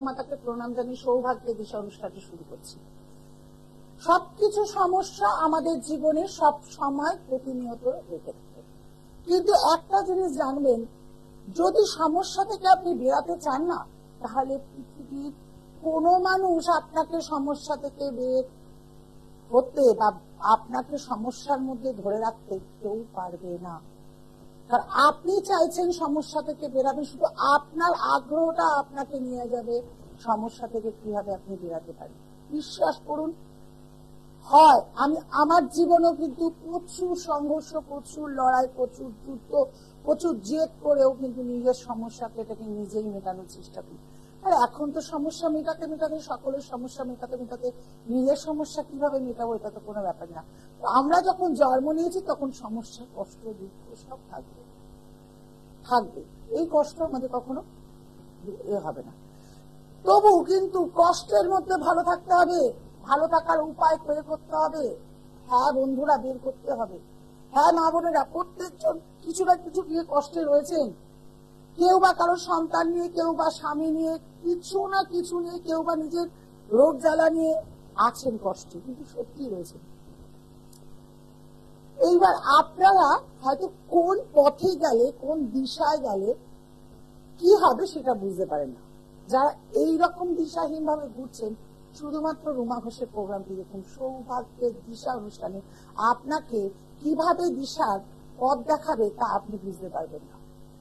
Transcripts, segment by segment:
মাতাকে প্রণাম জানিয়ে সৌভাগ্যের দিশা অনুষ্ঠানটি শুরু করছি। সবকিছু সমস্যা আমাদের জীবনে সব সময় প্রতিনিয়ত রেখে থাকে, কিন্তু একটা জিনিস জানবেন, যদি সমস্যা থেকে আপনি বেরাতে চান না, তাহলে পৃথিবীর কোনো মানুষ আপনাকে সমস্যা থেকে বের হতে বা আপনাকে সমস্যার মধ্যে ধরে রাখতে কেউ পারবে না। কারণ আপনি চাইছেন সমস্যা থেকে বেরাবেন, শুধু আপনার আগ্রহটা আপনাকে নিয়ে যাবে সমস্যা থেকে কিভাবে আপনি বেরাতে পারেন। বিশ্বাস করুন, হয় আমি আমার জীবনেও কিন্তু প্রচুর সংঘর্ষ, প্রচুর লড়াই, প্রচুর যুদ্ধ, প্রচুর জেদ করেও কিন্তু নিজের সমস্যাকে এটাকে নিজেই মেটানোর চেষ্টা করি। আর এখন তো সমস্যা মেটাতে মেটাতে, সকলের সমস্যা মেটাতে মেটাতে নিজের সমস্যা কিভাবে মেটাবো এটা তো কোনো ব্যাপার না। আমরা যখন জন্ম নিয়েছি তখন সমস্যা, কষ্ট, দুঃখ সব থাকবে থাকবে, এই কষ্ট আমাদের কখনো হবে না। তবু কিন্তু কষ্টের মধ্যে ভালো থাকতে হবে, ভালো থাকার উপায় তৈরি করতে হবে। হ্যাঁ বন্ধুরা, বের করতে হবে। হ্যাঁ মা বোনেরা, প্রত্যেকজন কিছু না কিছু নিয়ে কষ্টে রয়েছেন। কেউ বা কারোর সন্তান নিয়ে, কেউ বা স্বামী নিয়ে, কিছু না কিছু নিয়ে, কেউ বা নিজের রোগ জ্বালা নিয়ে আছেন কষ্টে, কিন্তু সত্যি রয়েছে। এইবার আপনারা হয়তো কোন পথে গেলে, কোন দিশায় গেলে কি হবে সেটা বুঝতে পারেন না। যারা এইরকম দিশাহীন ভাবে ঘুরছেন, শুধুমাত্র রুমা ঘোষের প্রোগ্রামটি দেখুন। সৌভাগ্যের দিশা অনুষ্ঠানে আপনাকে কিভাবে দিশার পথ দেখাবে তা আপনি বুঝতে পারবেন না।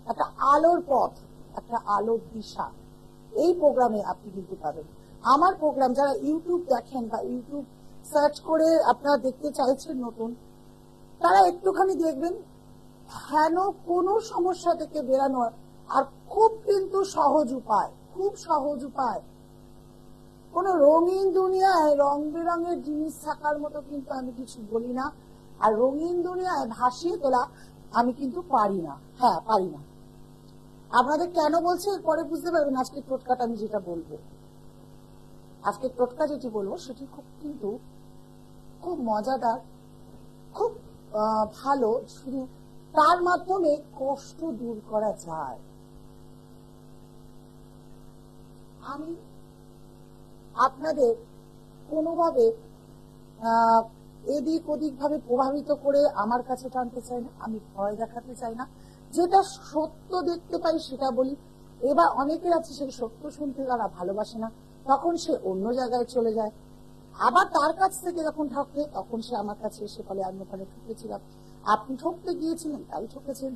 একটা আলোর পথ, একটা আলোর দিশা এই প্রোগ্রামে আপনি কিন্তু পাবেন। আমার প্রোগ্রাম যারা ইউটিউব দেখেন বা ইউটিউব সার্চ করে আপনারা দেখতে চাইছেন নতুন, তারা একটুখানি দেখবেন, হেন কোনো সমস্যা থেকে বেরানোর আর খুব কিন্তু সহজ উপায়, খুব সহজ উপায়। কোন রঙিন দুনিয়ায় রং বেরঙের জিনিস থাকার মতো কিন্তু আমি কিছু বলি না, আর রঙিন দুনিয়ায় ভাসিয়ে তোলা আমি কিন্তু পারি না। হ্যাঁ, পারি না। আপনাদের কেন বলছি পরে বুঝতে পারবেন। আজকের টোটকাটা আমি যেটা বলবো, আজকের টোটকা যেটি বলবো সেটি খুব মজাদার, খুব ভালো। শুধু তার মাধ্যমে কষ্ট দূর করা যায়। আমি আপনাদের কোনোভাবে এদিক ওদিক ভাবে প্রভাবিত করে আমার কাছে টানতে চাই না, আমি ভয় দেখাতে চাই না। যেটা সত্য দেখতে পাই সেটা বলি। এবার অনেকের আছে সেই সত্য শুনতে তারা ভালোবাসে না, তখন সে অন্য জায়গায় চলে যায়। আবার তার কাছ থেকে যখন ঠকে, তখন সে আমার কাছে এসে বলে আমি ওখানে ঠকেছিলাম, আপনি ঠকতে গিয়েছিলেন তাই ঠকেছেন।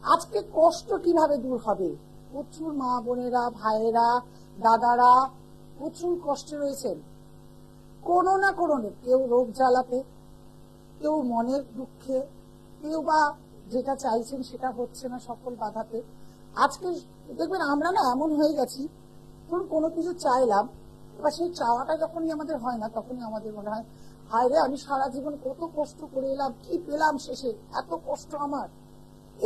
আজকে কষ্ট কিভাবে দূর হবে? প্রচুর মা বোনেরা, ভাইয়েরা, দাদারা প্রচুর কষ্টে রয়েছেন, কোনো না কোনো, কেউ রোগ জ্বালাতে, কেউ মনের দুঃখে, কেউ বা যেটা চাইছেন সেটা হচ্ছে না, সকল বাধাতে। আজকে দেখবেন আমরা না এমন হয়ে গেছি, ধরুন কোনো কিছু চাইলাম, এবার সেই চাওয়াটা যখনই আমাদের হয় না, তখনই আমাদের মনে হয় হায় রে, আমি সারা জীবন কত কষ্ট করে এলাম, কি পেলাম শেষে, এত কষ্ট আমার।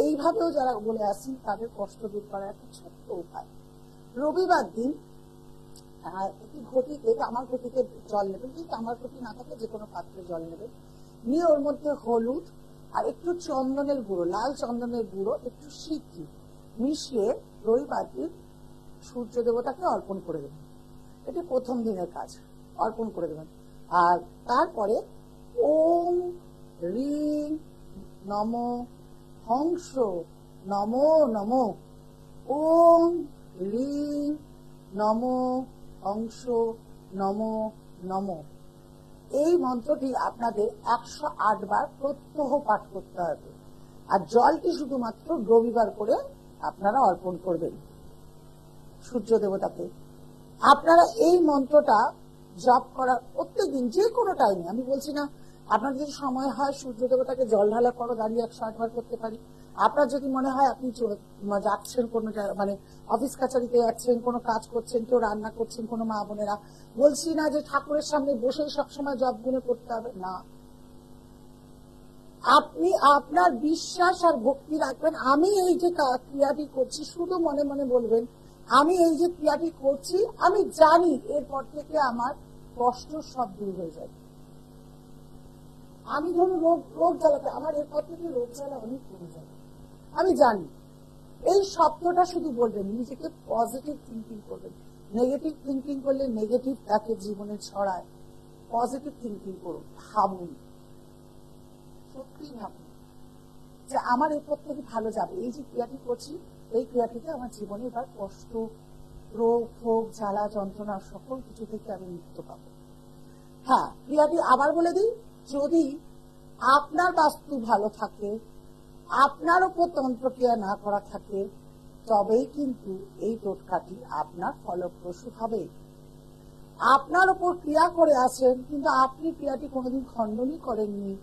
এইভাবেও যারা বলে আসি, তাদের কষ্ট দূর করার একটা ছোট্ট উপায়। রবিবার দিন ঘটিতে, তামার ঘটিতে জল নেবেন, কিন্তু তামার ঘটি না থাকে যে কোনো পাত্রে জল নেবেন, নিয়ে ওর মধ্যে হলুদ আর একটু চন্দনের গুঁড়ো, লাল চন্দনের গুঁড়ো, একটু সিদ্ধি মিশিয়ে রবিবার দিন সূর্য দেবতাকে অর্পণ করে দেবেন। এটি প্রথম দিনের কাজ, অর্পণ করে দেবেন। আর তারপরে ওম রিং নমো হংস নমো নমো, ওম রিং নমো হংস নমো নমো, এই মন্ত্রটি আপনাদের 108 বার প্রত্যহ পাঠ করতে হবে। আর জলটি শুধুমাত্র রবিবার করে আপনারা অর্পণ করবেন সূর্য দেবতাকে। আপনারা এই মন্ত্রটা জপ করার প্রত্যেকদিন, যে কোনো টাইমে, আমি বলছি না আপনার যদি সময় হয় সূর্য দেবতাকে জল ঢালা করো, দাঁড়িয়ে 108 বার করতে পারি। আপনার যদি মনে হয় আপনি যাচ্ছেন কোনো মানে অফিস কাছারিতে যাচ্ছেন, কোনো কাজ করছেন, কেউ রান্না করছেন, কোনো মা বোনেরা, বলছি না যে ঠাকুরের সামনে বসে সবসময় জপ গুনে করতে হবে না। আপনি আপনার বিশ্বাস আর ভক্তি রাখবেন, আমি এই যে ক্রিয়াটি করছি, শুধু মনে মনে বলবেন আমি এই যে ক্রিয়াটি করছি, আমি জানি এরপর থেকে আমার কষ্ট সব দূর হয়ে যাবে। আমি ধরুন রোগ জ্বালাতে, আমার এরপর থেকে রোগ জ্বালা অনেক কমে যাবে, আমি জানি। এই শব্দটা শুধু বলবেন, নিজেকে পজিটিভ থিঙ্কিং করবেন। নেগেটিভ থিঙ্কিং করলে নেগেটিভ তাকে জীবনে ছড়ায়। পজিটিভ থিঙ্কিং করুন, ভাবুন, সত্যি ভাবুন যে আমার এরপর থেকে ভালো যাবে। এই যে ক্রিয়াটি করছি, এই ক্রিয়াটিতে আমার জীবনে এবার কষ্ট, রোগ ভোগ, জ্বালা যন্ত্রণা সকল কিছু থেকে আমি মুক্ত পাবো। হ্যাঁ, ক্রিয়াটি আবার বলে দিই, যদি আপনার বাস্তু ভালো থাকে, আপনার উপর তন্ত্রক্রিয়া না করা থাকে, তবেই কিন্তু এই টোটকাটি আপনার ফলপ্রসূ হবে। আপনার উপর ক্রিয়া করে আছেন, কিন্তু আপনি ক্রিয়াটি কোনোদিন খণ্ডনই করেননি,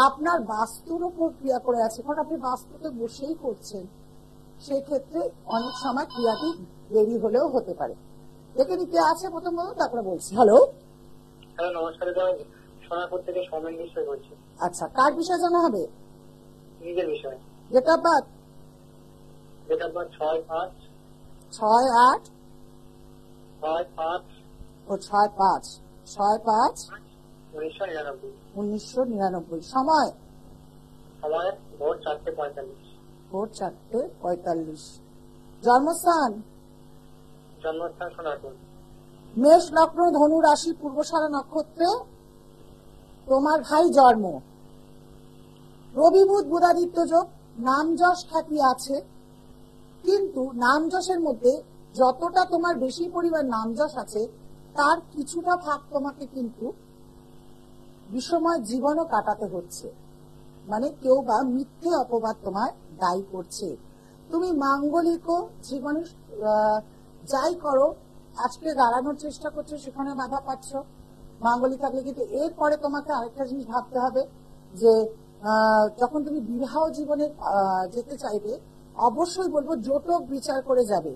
আপনার বাস্তুর উপর ক্রিয়া করে আছে, কারণ আপনি বাস্তুতে বসেই করছেন, সেক্ষেত্রে অনেক সময় ক্রিয়াটি দেরি হলেও হতে পারে। দেখে নিতে আছে প্রথম, তারপরে বলছি। হ্যালো, নমস্কার, সোনাপুর থেকে সৌমেন বিষয় বলছি। আচ্ছা, কার বিষয় জানা হবে? নিজের বিষয়। Date of birth? Date of birth 6/5 ও 6/5 1999। 1999। সময়? সময় ভোর 4:45। ভোর 4:45। জন্মস্থান? জন্মস্থান সোনাপুর। মেষ লগ্ন, ধনু রাশি, পূর্বশারা নক্ষত্রে তোমার ভাই জন্ম। রবি বুধ বুধাদিত্য যোগ, নাম যশ খ্যাতি আছে, কিন্তু নাম যশের মধ্যে যতটা তোমার বেশি পরিমাণ নাম যশ আছে, তার কিছুটা ভাগ তোমাকে কিন্তু বিষময় জীবনও কাটাতে হচ্ছে। মানে কেউ বা মিথ্যে অপবাদ তোমায় দায়ী করছে। তুমি মাঙ্গলিকও জীবনে যাই করো, আজকে দাঁড়ানোর চেষ্টা করছো, সেখানে বাধা পাচ্ছ, মাঙ্গলিক থাকলে। কিন্তু এরপরে তোমাকে আরেকটা জিনিস ভাবতে হবে যে যখন তুমি বিবাহ জীবনে যেতে চাইবে, অবশ্যই বলবো জোটক বিচার করে যাবে।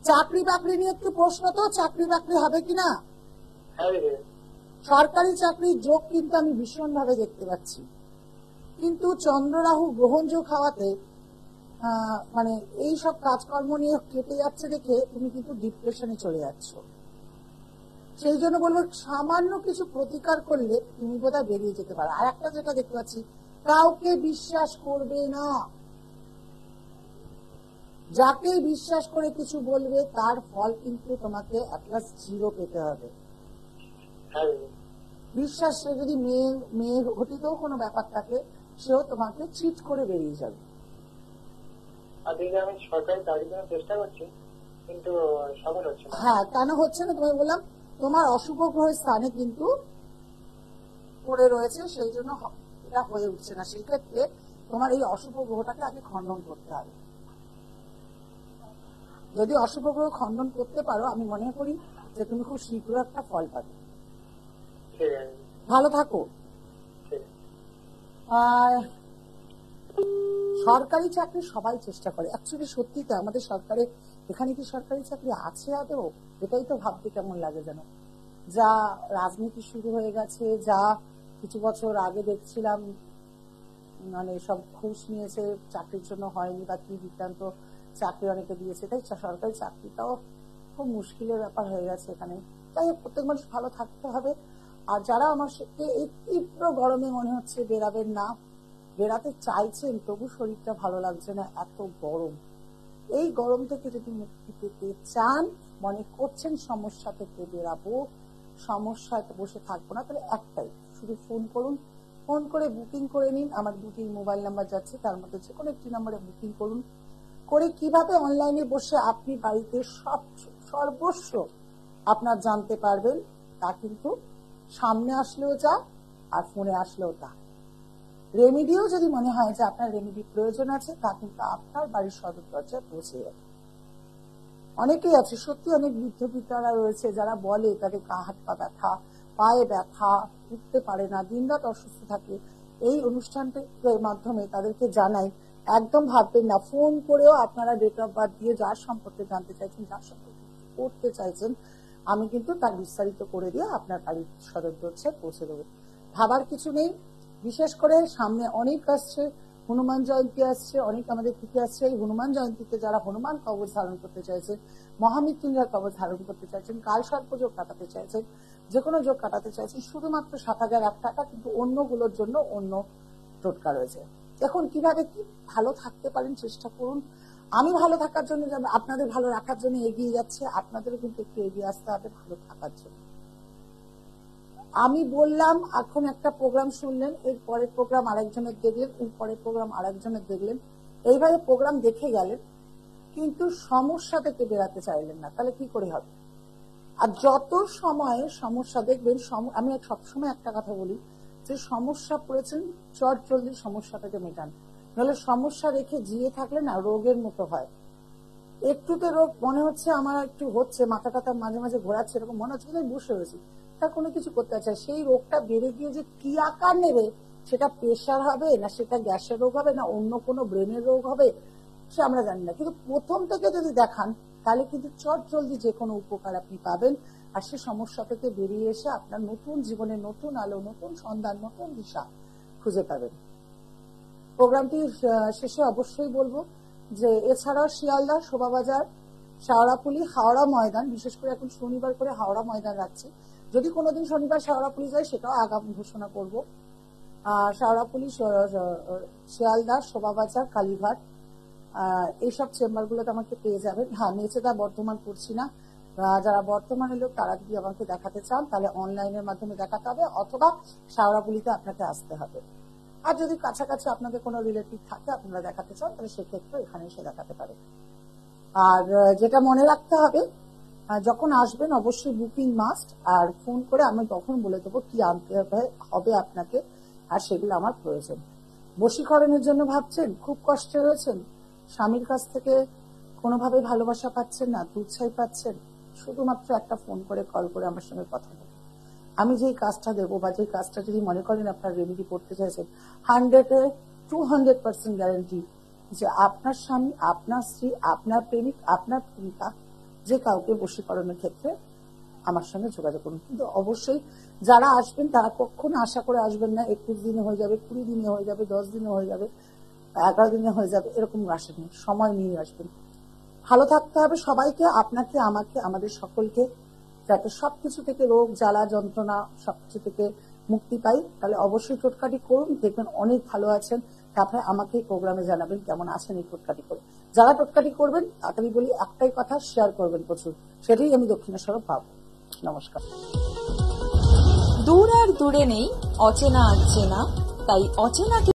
চাকরি বাকরি নিয়ে একটু প্রশ্ন, তো চাকরি বাকরি হবে কিনা? সরকারি চাকরির যোগ কিন্তু আমি ভীষণ ভাবে দেখতে পাচ্ছি, কিন্তু চন্দ্র রাহু গ্রহণ যোগ হওয়াতে মানে এই সব কাজকর্ম নিয়ে কেটে যাচ্ছে দেখে তুমি কিন্তু ডিপ্রেশনে চলে যাচ্ছ। সেই জন্য বলবো সামান্য কিছু প্রতিকার করলে তুমি বোধহয় বেরিয়ে যেতে পারো। আর একটা যেটা দেখতে পাচ্ছি, কাউকে বিশ্বাস করবে না। যাকে বিশ্বাস করে কিছু বলবে তার ফল কিন্তু তোমাকে +0 পেতে হবে। বিশ্বাস, সে যদি মেয়ে ঘটিত কোনো ব্যাপার থাকে, সেও তোমাকে চিট করে বেরিয়ে যাবে। আমি সরকারি চাকরির জন্য চেষ্টা করছি, কিন্তু সফল হচ্ছে না। হ্যাঁ, কেন হচ্ছে না? তোমায় বললাম তোমার অশুভ গ্রহের স্থানে কিন্তু পড়ে রয়েছে, সেই জন্য এটা হয়ে উঠছে না। সেই ক্ষেত্রে তোমার এই অশুভ গ্রহটাকে আগে খণ্ডন করতে হবে। যদি অশুভ গ্রহ খণ্ডন করতে পারো, আমি মনে করি যে তুমি খুব শীঘ্র একটা ফল পাবে। ভালো থাকো। আর সরকারি চাকরি সবাই চেষ্টা করে, অ্যাকচুয়ালি সত্যি তো আমাদের সরকারে, এখানে কি সরকারি চাকরি আছে আদৌ? এটাই তো ভাবতে কেমন লাগে যেন। যা রাজনীতি শুরু হয়ে গেছে, যা কিছু বছর আগে দেখছিলাম মানে সব ঘুষ নিয়েছে চাকরির জন্য, হয়নি বা কি বৃত্তান্ত, চাকরি অনেকে দিয়েছে, তাই সরকারি চাকরিটাও খুব মুশকিলের ব্যাপার হয়ে গেছে এখানে। তাই প্রত্যেক মানুষ ভালো থাকতে হবে। আর যারা আমার সাথে এই তীব্র গরমে মনে হচ্ছে বেরাবেন না, বেড়াতে চাইছেন তবু শরীরটা ভালো লাগছে না, এত গরম, এই গরম থেকে যদি মুক্তি পেতে চান, মনে করছেন সমস্যা থেকে বেরাবো, সমস্যায় বসে থাকবো না, তাহলে একটাই, শুধু ফোন করুন। ফোন করে বুকিং করে নিন। আমার 2টি মোবাইল নাম্বার যাচ্ছে, তার মধ্যে যে কোনো একটি নম্বরে বুকিং করুন। করে কিভাবে অনলাইনে বসে আপনি বাড়িতে সর্বস্ব আপনার জানতে পারবেন, তা কিন্তু সামনে আসলেও যা আর ফোনে আসলেও তা। রেমিডিও যদি মনে হয় যে আপনার রেমিডি প্রয়োজন আছে, তা কিন্তু আপনার বাড়ির সদর দরজায় পৌঁছে যাবে। অনেকেই আছে, সত্যি অনেক বৃদ্ধ পিতারা রয়েছে যারা বলে তাদের হাত পা ব্যথা, পায়ে ব্যথা, উঠতে পারে না, দিনরাত অসুস্থ থাকে। এই অনুষ্ঠানটির মাধ্যমে তাদেরকে জানাই, একদম ভাববেন না, ফোন করেও আপনারা ডেট অফ বার্থ দিয়ে যার সম্পর্কে জানতে চাইছেন, যার সম্পর্কে করতে চাইছেন, আমি কিন্তু তার বিস্তারিত করে দিয়ে আপনার বাড়ির সদর দরজায় পৌঁছে দেবো। ভাবার কিছু নেই। বিশেষ করে সামনে অনেক আসছে, হনুমান জয়ন্তী আসছে, অনেক আমাদের তিথি আসছে। এই হনুমান জয়ন্তীতে যারা হনুমান কবচ ধারণ করতে চাইছেন, মহামৃত্যুঞ্জয় কবচ ধারণ করতে চাইছেন, কাল সর্প যোগ কাটাতে চাইছেন, যে কোনো যোগ কাটাতে চাইছেন, শুধুমাত্র 7,001 টাকা, কিন্তু অন্যগুলোর জন্য অন্য টোটকা রয়েছে। এখন কিভাবে কি ভালো থাকতে পারেন চেষ্টা করুন। আমি ভালো থাকার জন্য, আপনাদের ভালো রাখার জন্য এগিয়ে যাচ্ছে, আপনাদেরও কিন্তু একটু এগিয়ে আসতে হবে ভালো থাকার জন্য। আমি বললাম, এখন একটা প্রোগ্রাম শুনলেন, এর পরের প্রোগ্রাম আরেকজনের দেখলেন, এর পরের প্রোগ্রাম আরেকজনের দেখলেন, এইভাবে প্রোগ্রাম দেখে গেলেন, কিন্তু সমস্যা থেকে বেরাতে চাইলেন না, তাহলে কি করে হবে? আর যত সময় সমস্যা দেখবেন, আমি সবসময় একটা কথা বলি যে সমস্যা পড়েছেন চট জলদি সমস্যাটাকে মেটান, নাহলে সমস্যা রেখে জিয়ে থাকলে না রোগের মতো হয়। একটুতে রোগ মনে হচ্ছে আমার একটু হচ্ছে, মাথা টাথা মাঝে মাঝে ঘোরাচ্ছে, এরকম মনে হচ্ছে বসে রয়েছি, তার কোনো কিছু করতে চাই, সেই রোগটা বেড়ে গিয়ে যে কি আকার নেবে, সেটা প্রেশার হবে না সেটা গ্যাসের রোগ হবে না অন্য কোনো ব্রেনের রোগ হবে, সে আমরা জানি না। কিন্তু প্রথম থেকে যদি দেখান তাহলে কিন্তু চট জলদি যে কোনো উপকার আপনি পাবেন, আর সে সমস্যা থেকে বেরিয়ে এসে আপনার নতুন জীবনে নতুন আলো, নতুন সন্ধান, নতুন দিশা খুঁজে পাবেন। প্রোগ্রামটি শেষে অবশ্যই বলবো যে এছাড়াও শিয়ালদা, শোভাবাজার, শেওড়াফুলি, হাওড়া ময়দান, বিশেষ করে এখন শনিবার করে হাওড়া ময়দান রাখছি, যদি কোনোদিন শনিবার শেওড়াফুলি যায় সেটাও আগাম ঘোষণা করবো। শেওড়াফুলি, শিয়ালদা, শোভাবাজার, কালীঘাট, এইসব চেম্বার গুলোতে আমাকে পেয়ে যাবেন। হ্যাঁ, মেচেদা বর্ধমান করছি না, যারা বর্তমানের লোক তারা যদি আমাকে দেখাতে চান তাহলে অনলাইনের মাধ্যমে দেখাতে হবে, অথবা শেওড়াফুলিতে আপনাকে আসতে হবে। আর যদি কাছাকাছি আপনাদের কোনো রিলেটিভ থাকে আপনারা দেখাতে চান তাহলে সেক্ষেত্রে এখানে এসে দেখাতে পারেন। আর যেটা মনে রাখতে হবে, যখন আসবেন অবশ্যই বুকিং মাস্ট, আর ফোন করে আমি তখন বলে দেবো কি আনতে হবে আপনাকে, আর সেগুলো আমার প্রয়োজন। বশীকরণের জন্য ভাবছেন, খুব কষ্টে রয়েছেন, স্বামীর কাছ থেকে কোনোভাবে ভালোবাসা পাচ্ছেন না, দুঃছাই পাচ্ছেন, শুধুমাত্র একটা ফোন করে কল করে আমার সঙ্গে কথা বলুন। আমি যেই কাজটা দেবো বা যেই কাজটা যদি মনে করেন আপনার রেমেডি করতে চাইছেন, 100-200% গ্যারান্টি যে আপনার স্বামী, আপনার স্ত্রী, আপনার প্রেমিক, আপনার প্রেমিকা, যে কাউকে বশীকরণের ক্ষেত্রে আমার সঙ্গে যোগাযোগ করুন। কিন্তু অবশ্যই যারা আসবেন তারা কখনো আশা করে আসবেন না 21 দিনে হয়ে যাবে, 20 দিনে হয়ে যাবে, 10 দিনে হয়ে যাবে, 11 দিনে হয়ে যাবে, এরকম আসেন, সময় নিয়ে আসবেন। ভালো থাকতে হবে সবাইকে, আপনাকে, আমাকে, আমাদের সকলকে, যাতে সবকিছু থেকে রোগ জ্বালা যন্ত্রণা সবকিছু থেকে মুক্তি পাই। তাহলে অবশ্যই টোটকাটি করুন, দেখবেন অনেক ভালো আছেন। তারপরে আমাকে প্রোগ্রামে জানাবেন কেমন আছেন এই টোটকাটি করে। যারা টোটকাটি করবেন তাড়াতাড়ি বলি একটাই কথা, শেয়ার করবেন প্রচুর, সেটাই আমি দক্ষিণেশ্বর পাবো। নমস্কার। দূর আর দূরে নেই অচেনা আর চেনা, তাই অচেনাকে